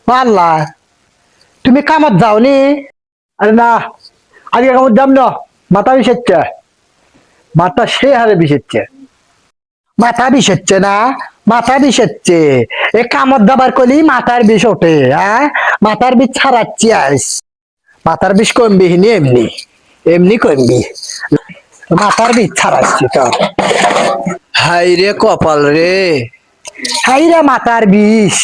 পারলা তুমি কামত যাওনি? আরে না, আজকে কামত যাম না। মাথা বিষেচ্ছে, মাথা সে হারে বিষেচ্ছে। মাথা বিষেচ্ছে না, মাথা বিষেচ্ছে। এ কামত দাবার কলি মাথার বিষ ওঠে, হ্যাঁ? মাথার বিষ ছাড়াচ্ছি আইস। মাথার বিষ কমবি নি এমনি, এমনি কমবি। মাথার বিষ ছাড়াচ্ছি তো। হাই রে কপাল রে। হাই রে মাথার বিষ।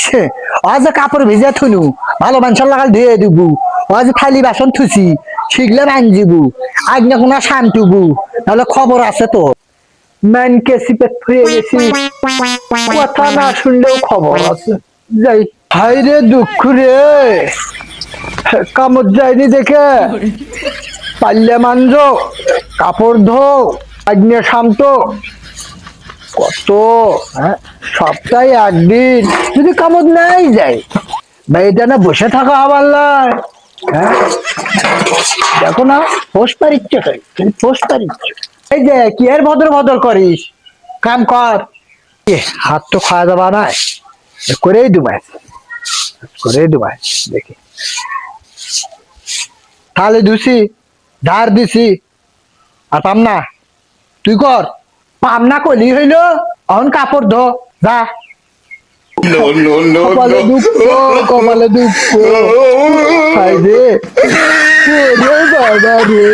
আজ কাপড় ভিজে থুনু, ভালো মানুষের লাগাল ধুয়ে দিবু। আজ থালি বাসন থুসি, শিখলে রাঞ্জিবু। আজ না কোনো শান্তিবু, তাহলে খবর আছে তো। ম্যানকে সিপে ফুয়ে গেছি, কথা না শুনলেও খবর আছে। যাই। হাই রে দুঃখ রে, কামত যায়নি দেখে পাল্লে মানজ, কাপড় ধো, আগ্নে শান্ত কত, হ্যাঁ? সপ্তাহে একদিন যদি কামত নাই যায়, বাড়িতে না বসে থাকা হবার নয়। হ্যাঁ, দেখো না, পোষ পারিচ্ছে কই, তুমি পোষ পারিচ্ছ। এই যে কি এর ভদর ভদর করিস, কাম কর। এ, হাত তো খাওয়া যাবা নাই, করেই দুবাই, করেই দুবাই। দেখি তাহলে ধুসি, ধার দিছি, আর পাম না, তুই কর। পাম না কলি হইল, অন কাপড় ধো, যা। No, no, no, কপালে দুঃখ, কপালে দুঃখ। হায় রে, ওরে বাবা রে।